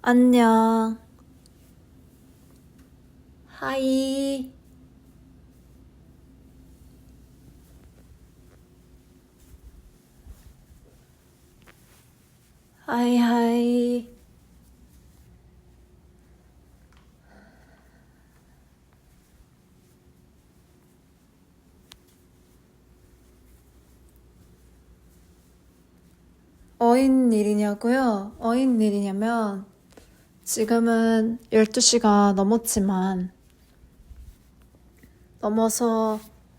안녕. 하이. 하이, 하이. 어인일이냐고요? 어인일이냐면, 지금은 12시가 넘었지만, 넘어서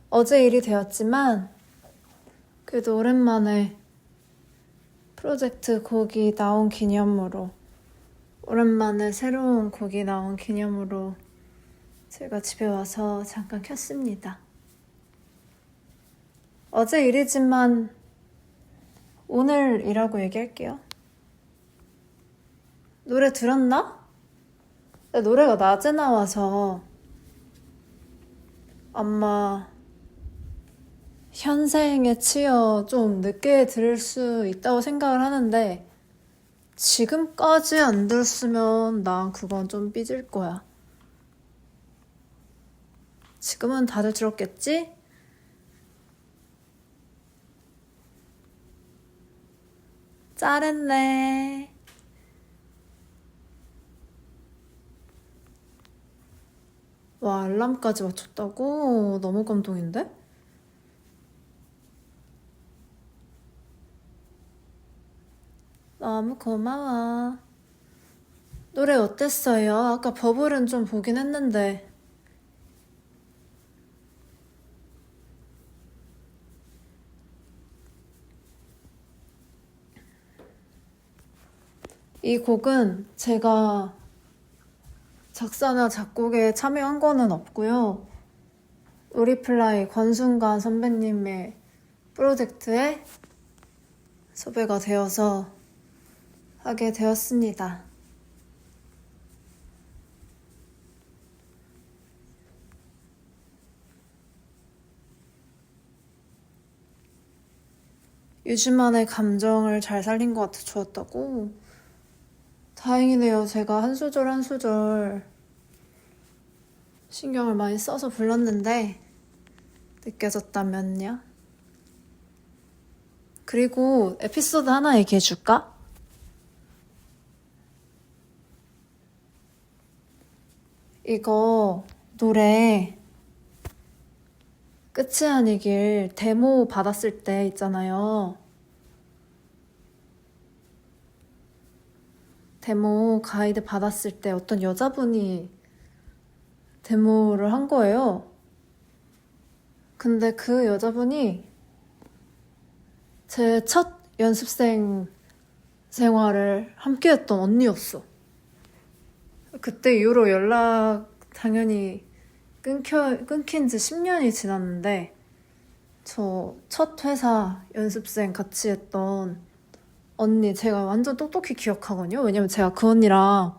어제 일이 되었지만, 그래도 오랜만에 프로젝트 곡이 나온 기념으로, 오랜만에 새로운 곡이 나온 기념으로 제가 집에 와서 잠깐 켰습니다. 어제 일이지만 오늘이라고 얘기할게요. 노래 들었나? 노래가 낮에 나와서 아마 현생에 치여 좀 늦게 들을 수 있다고 생각을 하는데 지금까지 안 들었으면 난 그건 좀 삐질 거야. 지금은 다들 들었겠지? 잘했네. 와, 알람까지 맞췄다고? 너무 감동인데? 너무 고마워. 노래 어땠어요? 아까 버블은 좀 보긴 했는데. 이 곡은 제가 작사나 작곡에 참여한 거는 없고요. 우리플라이 권순관 선배님의 프로젝트에 섭외가 되어서 하게 되었습니다. 유주만의 감정을 잘 살린 것 같아 좋았다고? 다행이네요. 제가 한 소절 한 소절 신경을 많이 써서 불렀는데 느껴졌다면요? 그리고 에피소드 하나 얘기해 줄까? 이거 노래 끝이 아니길 데모 받았을 때 있잖아요. 데모 가이드 받았을 때 어떤 여자분이 데모를 한 거예요. 근데 그 여자분이 제 첫 연습생 생활을 함께 했던 언니였어. 그때 이후로 연락 당연히 끊긴 지 10년이 지났는데 저 첫 회사 연습생 같이 했던 언니 제가 완전 똑똑히 기억하거든요. 왜냐면 제가 그 언니랑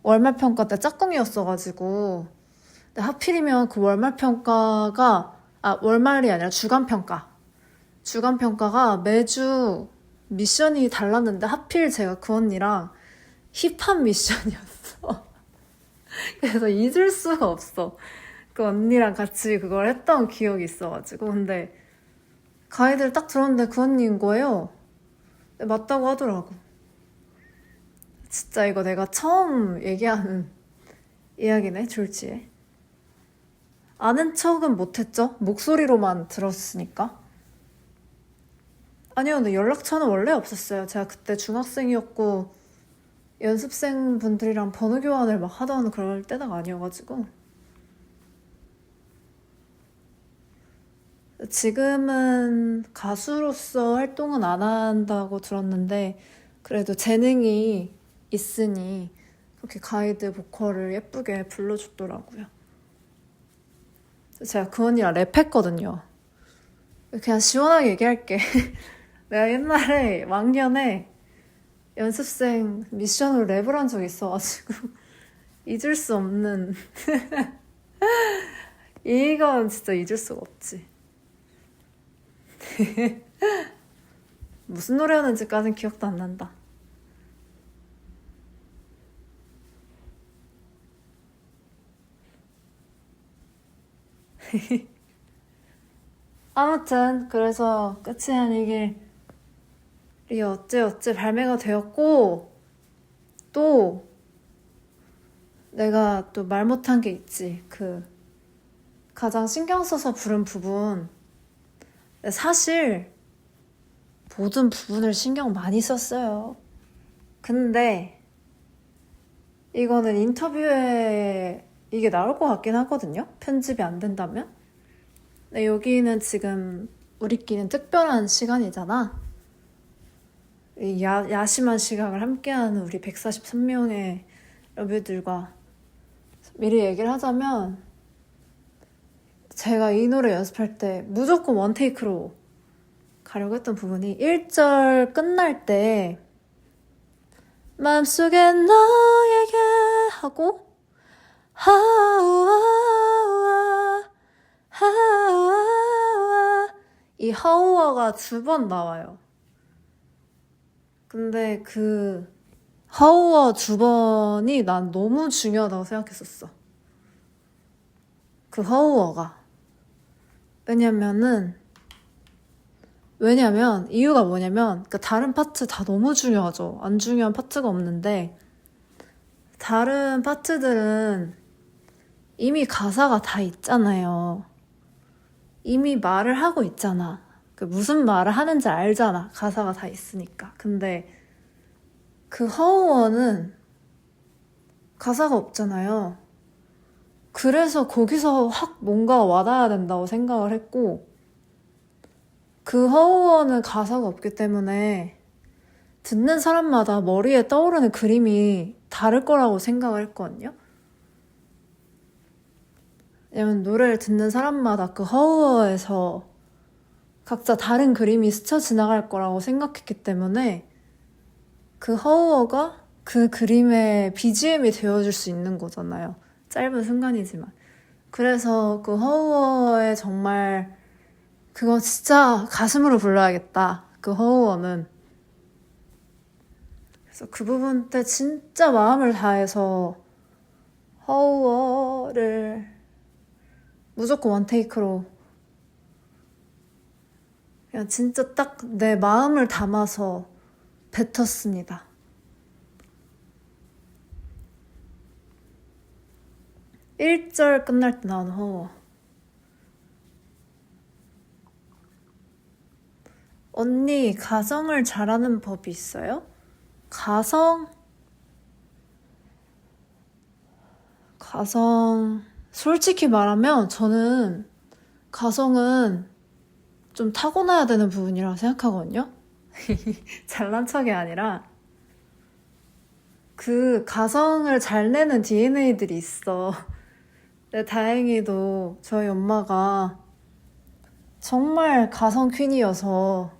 월말평가 때 짝꿍이었어가지고 근데 하필이면 그 월말평가가 월말이 아니라 주간평가가 매주 미션이 달랐는데 하필 제가 그 언니랑 힙합 미션이었어. 그래서 잊을 수가 없어. 그 언니랑 같이 그걸 했던 기억이 있어가지고 근데 가이드를 딱 들었는데 그 언니인 거예요. 맞다고 하더라고. 진짜 이거 내가 처음 얘기하는 이야기네, 졸지에. 아는 척은 못했죠? 목소리로만 들었으니까. 아니요, 근데 연락처는 원래 없었어요. 제가 그때 중학생이었고 연습생 분들이랑 번호 교환을 막 하던 그럴 때가 아니어가지고. 지금은 가수로서 활동은 안 한다고 들었는데 그래도 재능이 있으니 그렇게 가이드 보컬을 예쁘게 불러줬더라고요. 제가 그 언니랑 랩했거든요. 그냥 시원하게 얘기할게. 내가 옛날에 왕년에 연습생 미션으로 랩을 한 적이 있어가지고 잊을 수 없는 이건 진짜 잊을 수가 없지. 무슨 노래였는지까진 기억도 안 난다. 아무튼 그래서 끝이 아니길 이 어째 발매가 되었고, 또 내가 또 말 못한 게 있지. 그 가장 신경 써서 부른 부분. 사실 모든 부분을 신경 많이 썼어요. 근데 이거는 인터뷰에 이게 나올 것 같긴 하거든요. 편집이 안 된다면. 근데 여기는 지금 우리끼리는 특별한 시간이잖아. 이 야심한 시각을 함께하는 우리 143명의 러뷰들과 미리 얘기를 하자면, 제가 이 노래 연습할 때 무조건 원테이크로 가려고 했던 부분이 1절 끝날 때 마음속에 너에게 하고 하우아우아 하우아우아 이 하우아가 2번 나와요. 근데 그 하우아 2번이 난 너무 중요하다고 생각했었어. 그 하우아가. 왜냐면 이유가 뭐냐면, 그러니까 다른 파트 다 너무 중요하죠. 안 중요한 파트가 없는데, 다른 파트들은 이미 가사가 다 있잖아요. 이미 말을 하고 있잖아. 그 무슨 말을 하는지 알잖아. 가사가 다 있으니까. 근데 그 허우어는 가사가 없잖아요. 그래서 거기서 확 뭔가 와닿아야 된다고 생각을 했고, 그 허우어는 가사가 없기 때문에 듣는 사람마다 머리에 떠오르는 그림이 다를 거라고 생각을 했거든요. 왜냐면 노래를 듣는 사람마다 그 허우어에서 각자 다른 그림이 스쳐 지나갈 거라고 생각했기 때문에 그 허우어가 그 그림의 BGM이 되어줄 수 있는 거잖아요. 짧은 순간이지만. 그래서 그 허우어에 정말 그거 진짜 가슴으로 불러야겠다. 그 허우어는. 그래서 그 부분 때 진짜 마음을 다해서 허우어를 무조건 원테이크로 그냥 진짜 딱 내 마음을 담아서 뱉었습니다. (1절) 끝날 때 나오는 허우어. 언니, 가성을 잘하는 법이 있어요? 가성, 솔직히 말하면 저는 가성은 좀 타고나야 되는 부분이라고 생각하거든요. 잘난 척이 아니라 그 가성을 잘 내는 DNA들이 있어. 근데 다행히도 저희 엄마가 정말 가성 퀸이어서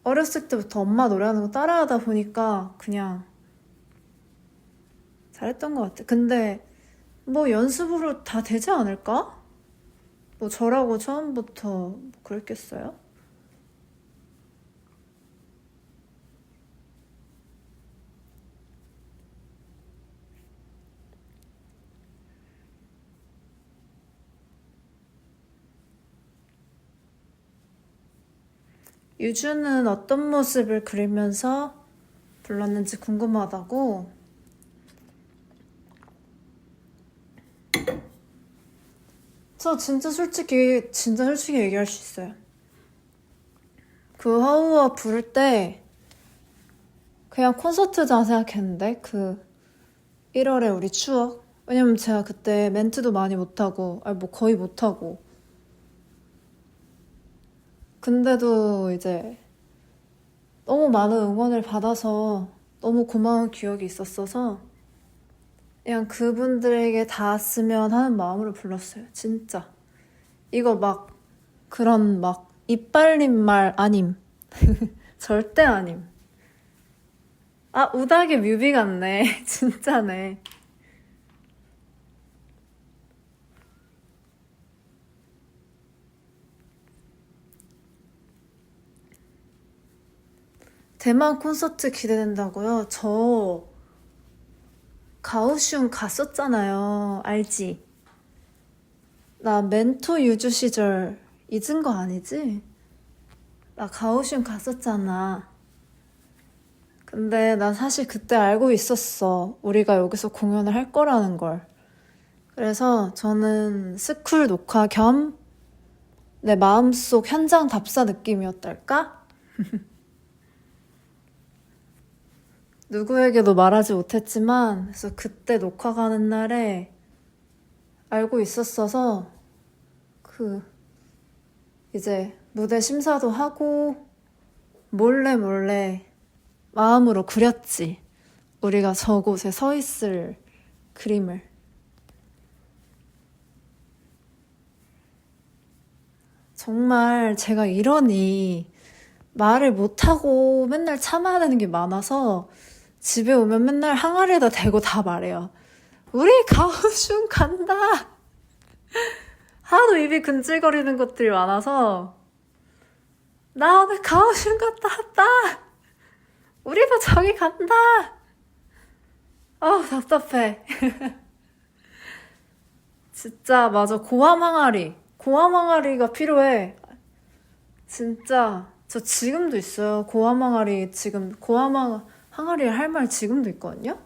어렸을 때부터 엄마 노래하는 거 따라하다 보니까 그냥 잘했던 것 같아. 근데 뭐 연습으로 다 되지 않을까? 뭐 저라고 처음부터 뭐 그랬겠어요? 유주는 어떤 모습을 그리면서 불렀는지 궁금하다고. 저 진짜 솔직히 얘기할 수 있어요. 그 하우아 부를 때 그냥 콘서트장 생각했는데, 그 1월에 우리 추억. 왜냐면 제가 그때 멘트도 많이 못하고, 아니 뭐 거의 못하고, 근데도 이제 너무 많은 응원을 받아서 너무 고마운 기억이 있었어서 그냥 그분들에게 닿았으면 하는 마음으로 불렀어요. 진짜. 이거 막 그런 막 이빨린 말 아님. 절대 아님. 아, 우닥의 뮤비 같네. 진짜네. 대만 콘서트 기대된다고요? 저 가오슝 갔었잖아요. 알지? 나 멘토 유주 시절 잊은 거 아니지? 나 가오슝 갔었잖아. 근데 나 사실 그때 알고 있었어. 우리가 여기서 공연을 할 거라는 걸. 그래서 저는 스쿨 녹화 겸 내 마음속 현장 답사 느낌이었달까? 누구에게도 말하지 못했지만, 그래서 그때 녹화 가는 날에 알고 있었어서, 그, 이제 무대 심사도 하고, 몰래 몰래 마음으로 그렸지. 우리가 저곳에 서 있을 그림을. 정말 제가 이러니 말을 못하고 맨날 참아야 되는 게 많아서 집에 오면 맨날 항아리에다 대고 다 말해요. 우리 가오슝 간다! 하도 입이 근질거리는 것들이 많아서 나 오늘 가오슝 갔다 왔다! 우리도 저기 간다! 어우 답답해. 진짜 맞아. 고함 항아리. 고함 항아리가 필요해. 진짜 저 지금도 있어요. 고함 항아리 지금 고함 항아리를 할 말 지금도 있거든요.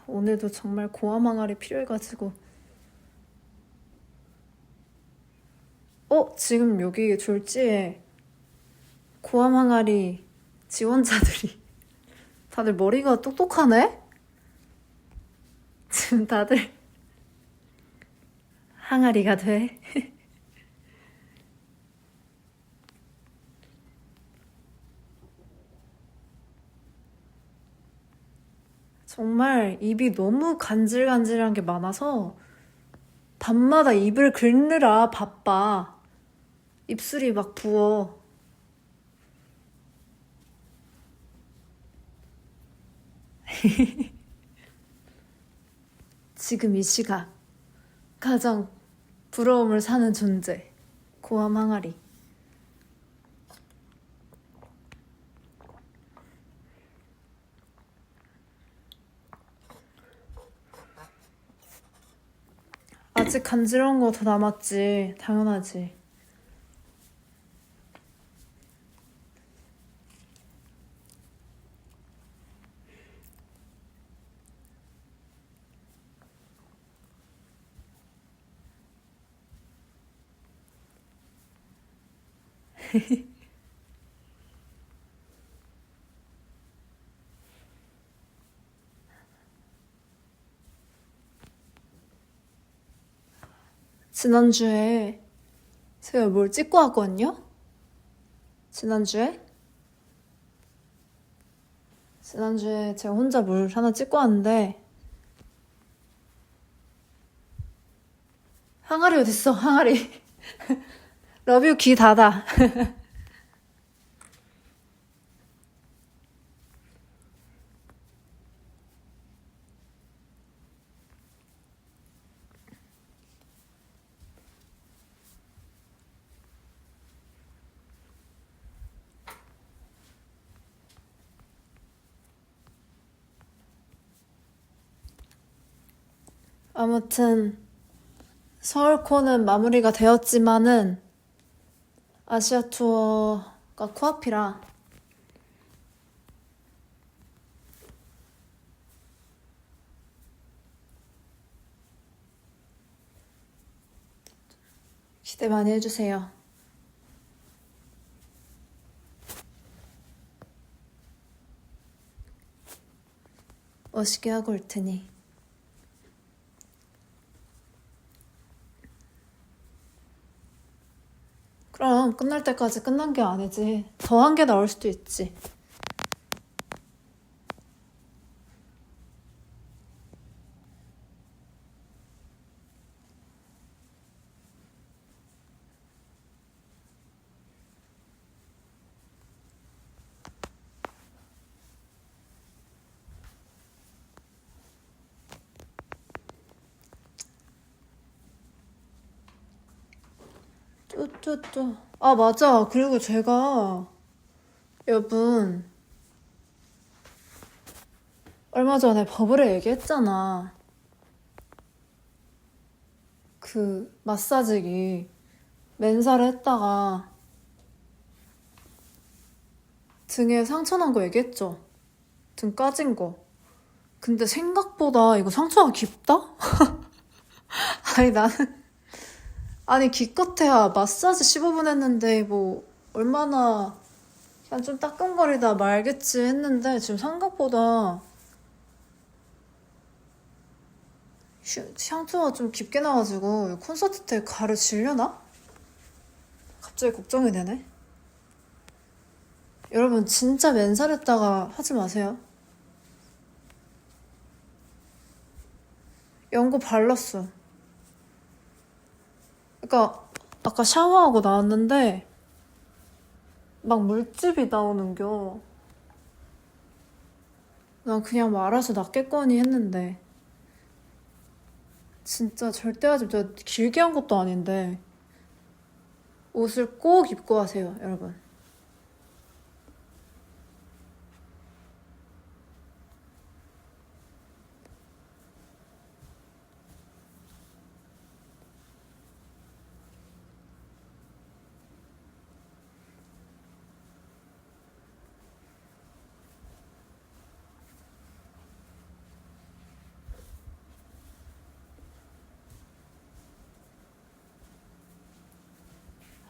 오늘도 정말 고함 항아리 필요해가지고. 지금 여기 졸지에 고함 항아리 지원자들이 다들 머리가 똑똑하네? 지금 다들 항아리가 돼. 정말 입이 너무 간질간질한 게 많아서 밤마다 입을 긁느라 바빠. 입술이 막 부어. 지금 이 시각 가장 부러움을 사는 존재. 고함 항아리. 아직 간지러운 거 더 남았지. 당연하지. 지난주에 제가 뭘 찍고 왔거든요? 지난주에 제가 혼자 뭘 하나 찍고 왔는데 항아리 어딨어 항아리. 러뷰 귀 닫아. 아무튼 서울코는 마무리가 되었지만은 아시아 투어가 코앞이라 기대 많이 해주세요. 멋있게 하고 올 테니. 그럼 끝날 때까지 끝난 게 아니지. 더 한 게 나올 수도 있지. 뚜뚜뚜. 아, 맞아. 그리고 제가 여러분, 얼마 전에 버블에 얘기했잖아. 그 마사지기 맨살에 했다가 등에 상처 난 거 얘기했죠? 등 까진 거. 근데 생각보다 이거 상처가 깊다? 아니 나는 아니 기껏해야 마사지 15분 했는데 뭐 얼마나 그냥 좀 따끔거리다 말겠지 했는데 지금 생각보다 상처가 좀 깊게 나가지고 콘서트 때 가려지려나? 갑자기 걱정이 되네. 여러분 진짜 맨살했다가 하지 마세요. 연고 발랐어. 그러니까 아까 샤워하고 나왔는데 막 물집이 나오는겨. 난 그냥 뭐 알아서 낫겠거니 했는데 진짜 절대 하지 마. 길게 한 것도 아닌데 옷을 꼭 입고 하세요, 여러분.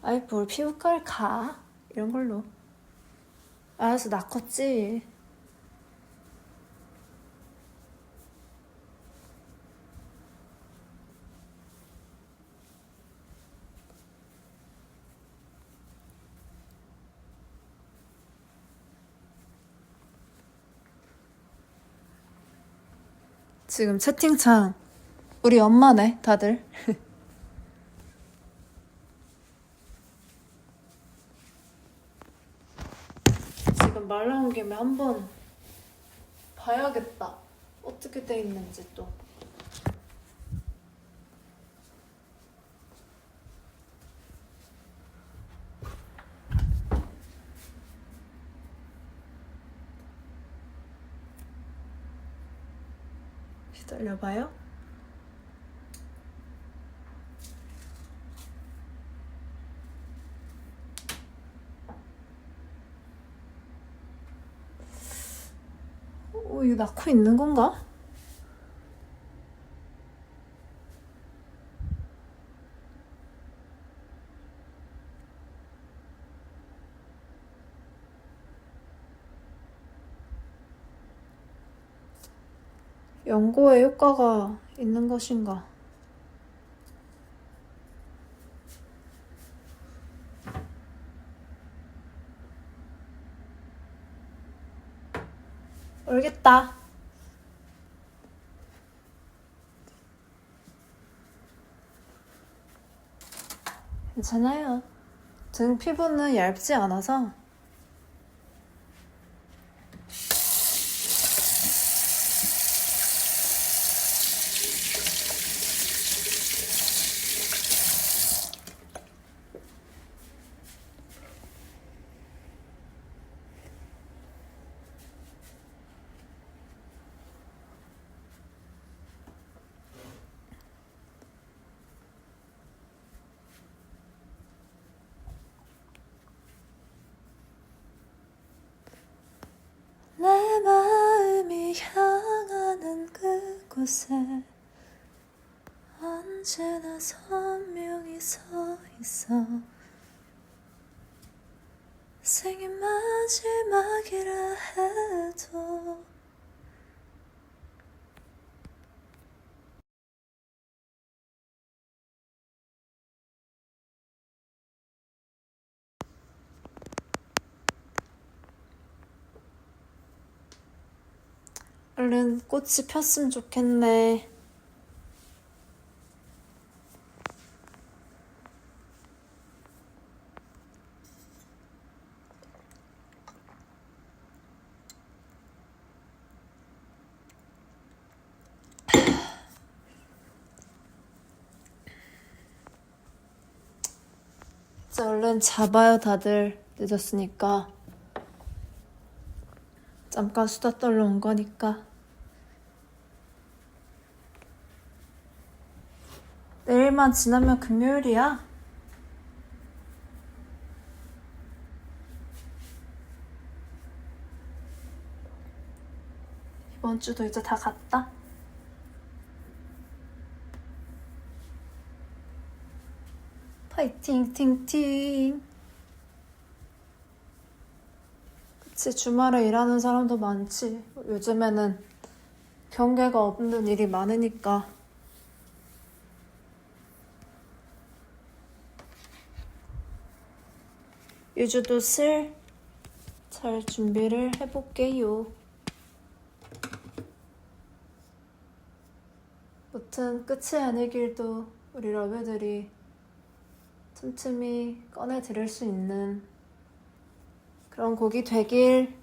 아이 뭘 피부과를 가? 이런 걸로. 알아서 낫겠지. 지금 채팅창 우리 엄마네 다들. 지금 말 나온 김에 한번 봐야겠다. 어떻게 돼 있는지 또. 기다려봐요. 이거 낳고 있는 건가? 연고에 효과가 있는 것인가? 모르겠다. 괜찮아요. 등 피부는 얇지 않아서. 내 마음이 향하는 그곳에 언제나 선명히 서 있어. 생일 마지막이라 해도 얼른 꽃이 폈으면 좋겠네. 이제 얼른 자봐요, 다들. 늦었으니까. 잠깐 수다 떨러 온 거니까. 내일만 지나면 금요일이야. 이번 주도 이제 다 갔다. 파이팅 팅팅. 그치, 주말에 일하는 사람도 많지. 요즘에는 경계가 없는 일이 많으니까. 유주도 잘 준비를 해볼게요. 무튼 끝이 아닐 길도 우리 러브들이 틈틈이 꺼내드릴 수 있는 그런 곡이 되길.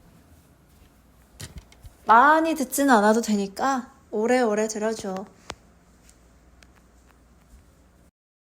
많이 듣진 않아도 되니까 오래오래 들어줘.